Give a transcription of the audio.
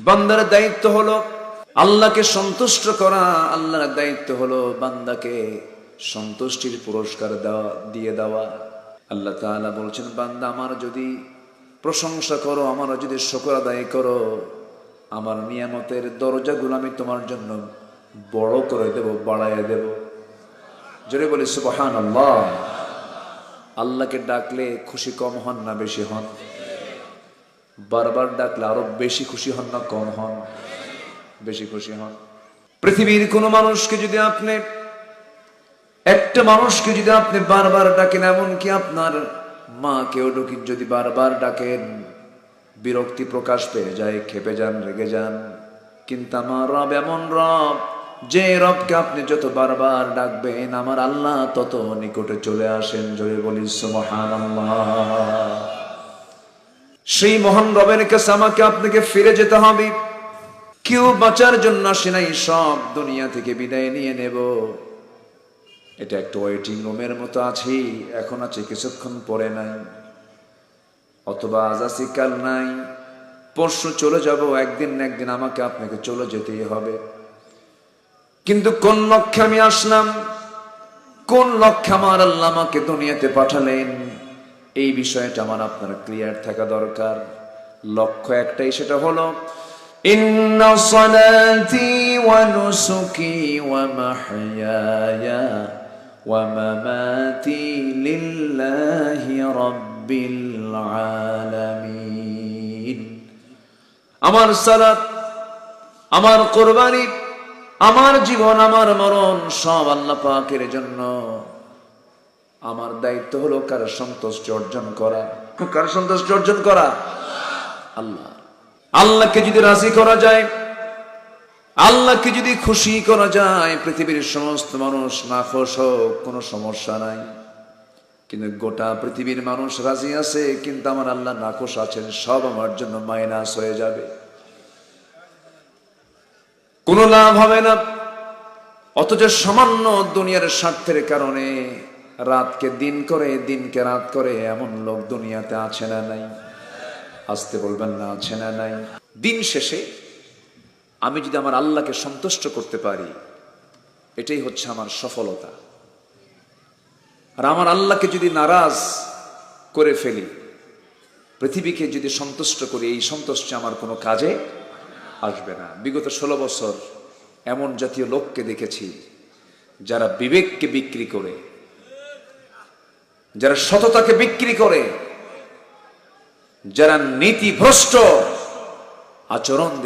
বান্দার দায়িত্ব হলো আল্লাহকে সন্তুষ্ট করা, আল্লাহর দায়িত্ব হলো বান্দাকে সন্তুষ্টির পুরস্কার দিয়ে দেওয়া। আল্লাহ তাআলা বলছেন, বান্দা আমার যদি প্রশংসা করো, আমার যদি শুকর আদায় করো, আমার নিয়ামতের দরজাগুলো আমি তোমার জন্য বড় করে দেব, বাড়ায় দেব। জোরে বলি সুবহানাল্লাহ। আল্লাহকে ডাকলে খুশি কম হন না বেশি হন? বারবার ডাকলে আরো বেশি খুশি হন না কম হন? বেশি খুশি হন। পৃথিবীর কোন মানুষকে যদি আপনি, একটা মানুষকে যদি আপনি বারবার ডাকেন, এমনকি আপনার মাকেও যদি বারবার ডাকেন, বিরক্তি প্রকাশ পেয়ে যায়, খেপে যান, রেগে যান। কিন্তু আমার রব এমন রব, যে রবকে আপনি যত বারবার ডাকবেন, আমার আল্লাহ তত নিকটে চলে আসেন। জোরে বলি সুবহানাল্লাহ। সেই মহান রবের কাছে আমাকে আপনাকে ফিরে যেতে হবে। কেউ বাঁচার জন্য আসে নাই, সব দুনিয়া থেকে বিদায় নিয়ে নেব। এটা একটা ওয়েটিং রুমের মতো আছি, এখন আছে কিছুক্ষণ পরে নাই, অথবা আজ আছি কাল নাই, পরশু চলে যাব, একদিন না একদিন আমাকে আপনাকে চলে যেতেই হবে। কিন্তু কোন লক্ষ্যে আমি আসলাম, কোন লক্ষ্যে আমার আল্লাহ আমাকে দুনিয়াতে পাঠালেন, এই বিষয়টা আমার আপনার ক্লিয়ার থাকা দরকার। লক্ষ্য একটাই, সেটা হলো ইন্না সালাতি ওয়া নুসুকি ওয়া মাহইয়ায়া ওয়া মামাতি লিল্লাহি রাব্বিল আলামিন। আমার সালাত, আমার কুরবানি, আমার জীবন, আমার মরণ সব আল্লাহ পাকের জন্য। আমার দায়িত্ব হলো কার সন্তুষ্টি অর্জন করা। কার সন্তুষ্টি অর্জন করা? আল্লাহ। আল্লাহকে যদি রাজি করা যায়, আল্লাহকে যদি খুশি করা যায়, পৃথিবীর সমস্ত মানুষ নাখোশ হোক, কোনো সমস্যা নাই। কিন্তু গোটা পৃথিবীর মানুষ রাজি আছে, কিন্তু আমার আল্লাহ নাখোশ আছেন, সব আমার জন্য মাইনাস হয়ে যাবে, কোনো লাভ হবে না। অথচ সামান্য দুনিয়ার স্বার্থের কারণে রাতকে দিন করে, দিনকে রাত করে এমন লোক দুনিয়াতে আছে না নাই? আসতে বলবেন না, আছে না নাই? দিন শেষে আমি যদি আমার আল্লাহকে সন্তুষ্ট করতে পারি, এটাই হচ্ছে আমার সফলতা। আর আমার আল্লাহকে যদি নারাজ করে ফেলি, পৃথিবীকে যদি সন্তুষ্ট করি, এই সন্তুষ্টি আমার কোনো কাজে আসবে না। বিগত 16 বছর এমন জাতীয় লোককে দেখেছি, যারা বিবেককে বিক্রি করে, যারা সততাকে বিক্রি করে, যারা নীতিভ্রষ্ট আচরণ